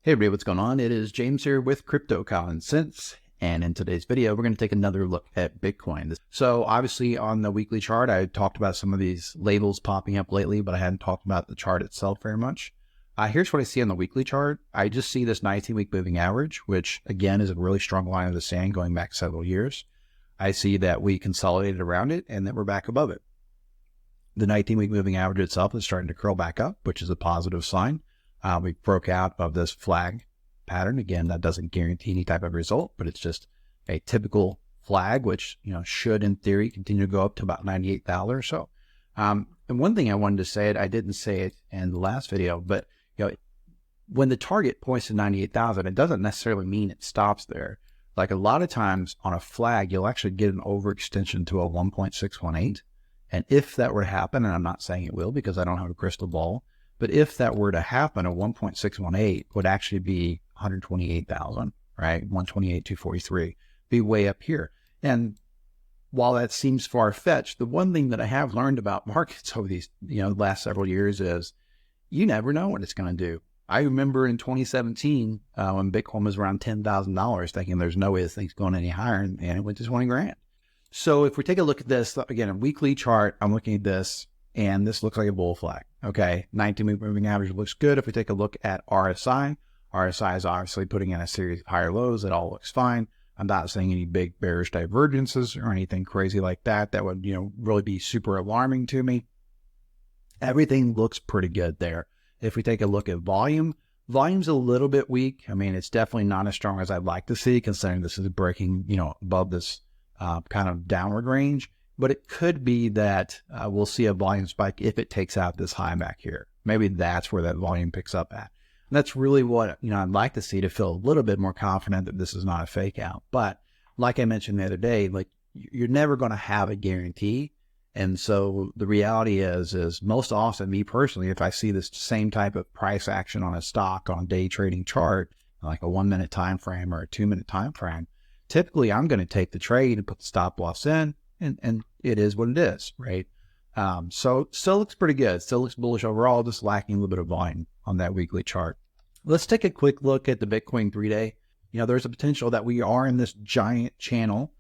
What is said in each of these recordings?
Hey everybody, what's going on? It is James here with Crypto Common Sense, and in today's video, we're going to take another look at Bitcoin. So obviously on the weekly chart, I talked about some of these labels popping up lately, but I hadn't talked about the chart itself very much. Here's what I see on the weekly chart. I just see this 19-week moving average, which again is a really strong line of the sand going back several years. I see that we consolidated around it and that we're back above it. The 19-week moving average itself is starting to curl back up, which is a positive sign. We broke out of this flag pattern. Again, that doesn't guarantee any type of result, but it's just a typical flag, which, should in theory continue to go up to about 98,000 or so. And one thing I wanted to say, I didn't say it in the last video, but when the target points to 98,000, it doesn't necessarily mean it stops there. Like a lot of times on a flag, you'll actually get an overextension to a 1.618. And if that were to happen, and I'm not saying it will because I don't have a crystal ball, but if that were to happen, a 1.618 would actually be 128,000, right? 128,243, be way up here. And while that seems far-fetched, the one thing that I have learned about markets over these, last several years is you never know what it's going to do. I remember in 2017, when Bitcoin was around $10,000, thinking there's no way this thing's going any higher, and it went to 20 grand. So if we take a look at this, again, a weekly chart, I'm looking at this, and this looks like a bull flag. Okay, 19-week moving average looks good. If we take a look at RSI, RSI is obviously putting in a series of higher lows. It all looks fine. I'm not seeing any big bearish divergences or anything crazy like that. That would, really be super alarming to me. Everything looks pretty good there. If we take a look at volume's a little bit weak. I mean, it's definitely not as strong as I'd like to see, considering this is breaking, above this kind of downward range. But it could be that we'll see a volume spike if it takes out this high back here. Maybe that's where that volume picks up at. And that's really what I'd like to see to feel a little bit more confident that this is not a fake out. But like I mentioned the other day, like you're never going to have a guarantee. And so the reality is most often, me personally, if I see this same type of price action on a stock on a day trading chart, like a 1 minute time frame or a 2 minute time frame, typically I'm going to take the trade and put the stop loss in. And it is what it is, right? So still looks pretty good. Still looks bullish overall, just lacking a little bit of volume on that weekly chart. Let's take a quick look at the Bitcoin 3-day. There's a potential that we are in this giant channel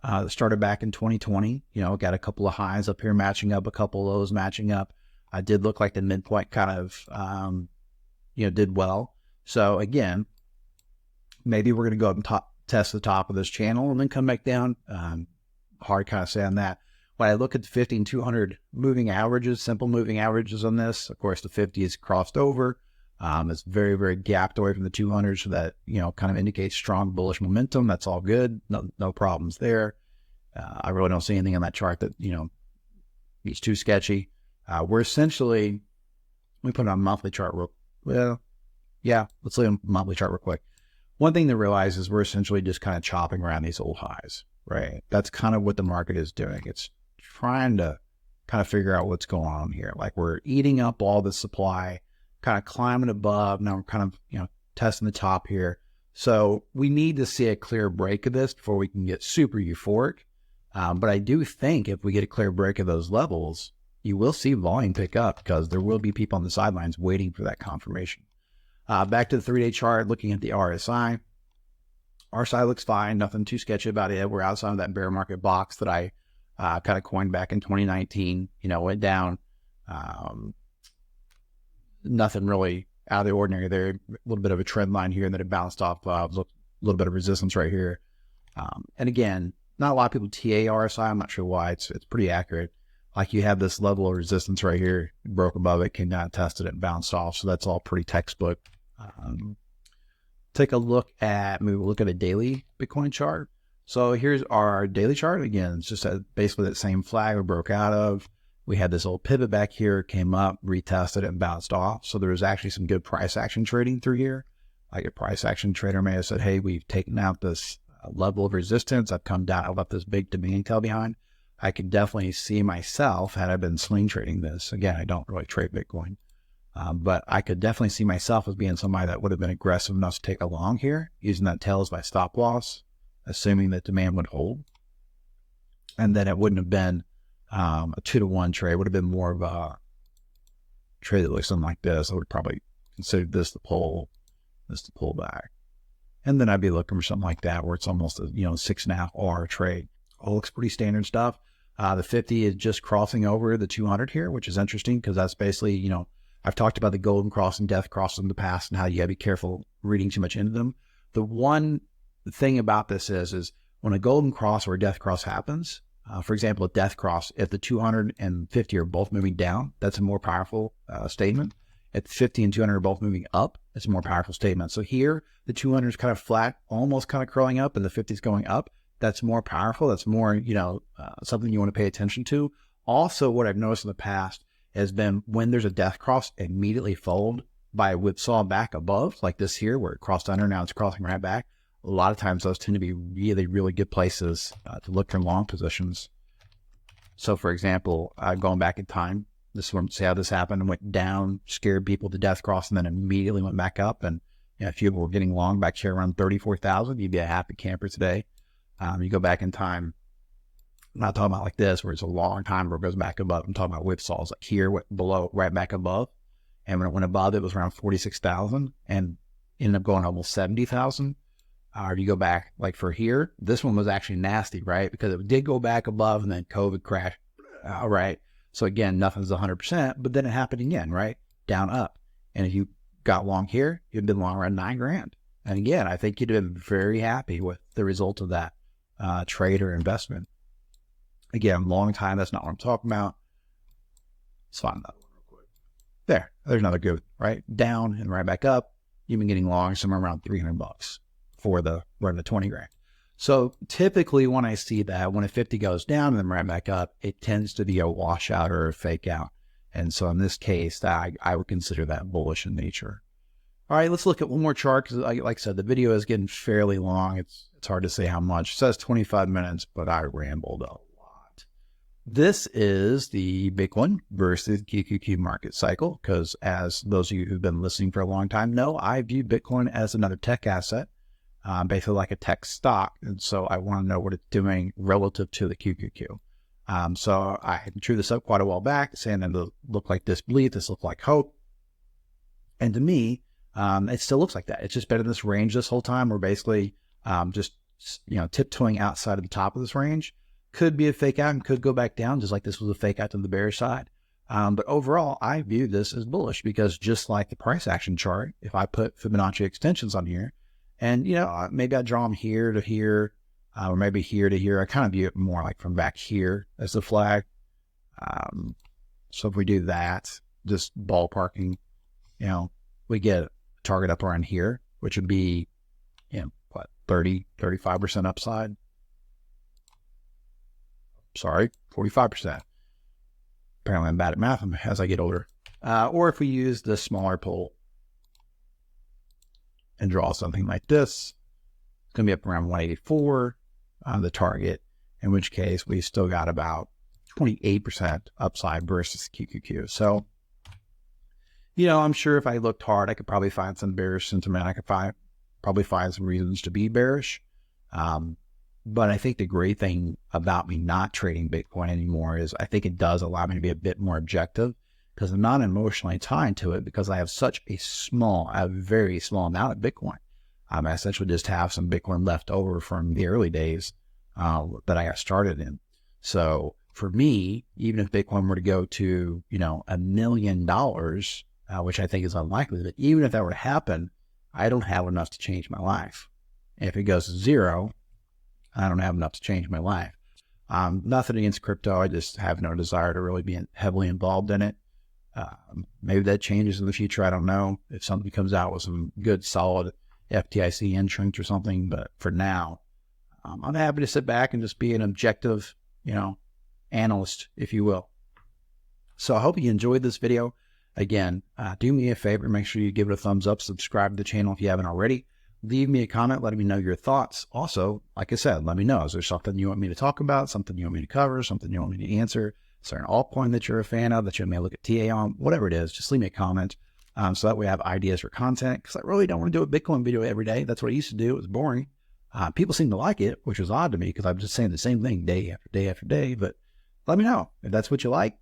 that started back in 2020. Got a couple of highs up here matching up, a couple of lows matching up. I did look like the midpoint kind of, did well. So again, maybe we're going to go up and test the top of this channel and then come back down. Hard kind of say on that. When I look at the 50 and 200 moving averages, simple moving averages on this, of course, the 50 is crossed over. It's very, very gapped away from the 200, so that, kind of indicates strong bullish momentum. That's all good. No problems there. I really don't see anything on that chart that, is too sketchy. We're essentially, let me put it on a monthly chart let's look at a monthly chart real quick. One thing to realize is we're essentially just kind of chopping around these old highs. Right. That's kind of what the market is doing. It's trying to kind of figure out what's going on here. Like we're eating up all the supply, kind of climbing above. Now we're kind of, testing the top here. So we need to see a clear break of this before we can get super euphoric. But I do think if we get a clear break of those levels, you will see volume pick up because there will be people on the sidelines waiting for that confirmation. Back to the 3-day chart, looking at the RSI. RSI looks fine, nothing too sketchy about it. We're outside of that bear market box that I kind of coined back in 2019, went down. Nothing really out of the ordinary there. A little bit of a trend line here, and then it bounced off a little bit of resistance right here. And again, not a lot of people TA RSI. I'm not sure why. It's pretty accurate. Like you have this level of resistance right here, broke above it, came down, tested it, and bounced off. So that's all pretty textbook. Take a look at, maybe we'll look at a daily Bitcoin chart. So here's our daily chart. Again, it's just basically that same flag we broke out of. We had this old pivot back here, came up, retested it, and bounced off. So there was actually some good price action trading through here. Like a price action trader may have said, hey, we've taken out this level of resistance. I've come down, I've left this big demand tail behind. I could definitely see myself, had I been swing trading this. Again, I don't really trade Bitcoin. But I could definitely see myself as being somebody that would have been aggressive enough to take a long here, using that tail as my stop loss, assuming that demand would hold. And then it wouldn't have been a 2-to-1 trade. It would have been more of a trade that looks something like this. I would probably consider this the pull This is the pullback. And then I'd be looking for something like that where it's almost a 6.5 R trade. All looks pretty standard stuff. The 50 is just crossing over the 200 here, which is interesting because that's basically, I've talked about the golden cross and death cross in the past and how you got to be careful reading too much into them. The one thing about this is when a golden cross or a death cross happens, for example, a death cross, if the 250 are both moving down, that's a more powerful statement. If 50 and 200 are both moving up, it's a more powerful statement. So here, the 200 is kind of flat, almost kind of curling up, and the 50 is going up. That's more powerful. That's more, something you want to pay attention to. Also, what I've noticed in the past has been when there's a death cross immediately followed by a whipsaw back above, like this here, where it crossed under, now it's crossing right back. A lot of times those tend to be really, really good places to look for long positions. So, for example, going back in time, this is where, see how this happened and went down, scared people to death cross, and then immediately went back up. And if you were getting long back here around 34,000, you'd be a happy camper today. You go back in time, I'm not talking about like this, where it's a long time where it goes back above. I'm talking about whipsaws like here, went below, right back above. And when it went above, it was around 46,000 and ended up going almost 70,000. Or you go back like for here, this one was actually nasty, right? Because it did go back above and then COVID crashed. All right. So again, nothing's 100%, but then it happened again, right? Down, up. And if you got long here, you'd been long around $9,000. And again, I think you'd have been very happy with the result of that trade or investment. Again, long time, that's not what I'm talking about. Let's find another one real quick. There's another good, right? Down and right back up. You've been getting long somewhere around $300 for the run of $20,000. So typically when I see that, when a 50 goes down and then right back up, it tends to be a washout or a fake out. And so in this case, I would consider that bullish in nature. All right, let's look at one more chart because, like I said, the video is getting fairly long. It's hard to say how much. It says 25 minutes, but I rambled a lot. This is the Bitcoin versus QQQ market cycle because, as those of you who've been listening for a long time know, I view Bitcoin as another tech asset, basically like a tech stock. And so I want to know what it's doing relative to the QQQ. So I drew this up quite a while back, saying that it looked like disbelief, this looked like hope. And to me, it still looks like that. It's just been in this range this whole time. We're basically just tiptoeing outside of the top of this range. Could be a fake out and could go back down, just like this was a fake out to the bearish side. But overall, I view this as bullish because just like the price action chart, if I put Fibonacci extensions on here, and maybe I draw them here to here, or maybe here to here, I kind of view it more like from back here as the flag. So if we do that, just ballparking, we get a target up around here, which would be, 35% upside. Sorry, 45%. Apparently I'm bad at math as I get older. Or if we use the smaller pole and draw something like this, it's going to be up around 184 on the target, in which case we still got about 28% upside versus QQQ. So, I'm sure if I looked hard, I could probably find some bearish sentiment. I could probably find some reasons to be bearish. But I think the great thing about me not trading Bitcoin anymore is I think it does allow me to be a bit more objective because I'm not emotionally tied to it because I have such a very small amount of Bitcoin. I essentially just have some Bitcoin left over from the early days that I got started in. So for me, even if Bitcoin were to go to, $1 million, which I think is unlikely, but even if that were to happen, I don't have enough to change my life. If it goes to zero, I don't have enough to change my life. Nothing against crypto. I just have no desire to really be heavily involved in it. Maybe that changes in the future. I don't know if something comes out with some good, solid FDIC insurance or something. But for now, I'm happy to sit back and just be an objective, analyst, if you will. So I hope you enjoyed this video. Again, do me a favor. Make sure you give it a thumbs up. Subscribe to the channel if you haven't already. Leave me a comment, letting me know your thoughts. Also, like I said, let me know. Is there something you want me to talk about, something you want me to cover, something you want me to answer? Is there an altcoin that you're a fan of that you may look at TA on? Whatever it is, just leave me a comment so that we have ideas for content because I really don't want to do a Bitcoin video every day. That's what I used to do. It was boring. People seem to like it, which was odd to me because I'm just saying the same thing day after day after day. But let me know if that's what you like.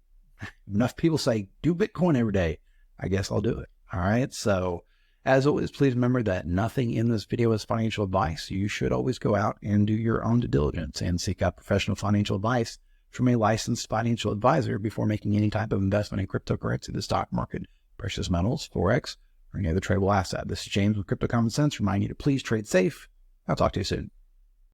Enough people say, do Bitcoin every day. I guess I'll do it. All right. So As always, please remember that nothing in this video is financial advice. You should always go out and do your own due diligence and seek out professional financial advice from a licensed financial advisor before making any type of investment in cryptocurrency, the stock market, precious metals, Forex, or any other tradable asset. This is James with Crypto Common Sense, reminding you to please trade safe. I'll talk to you soon.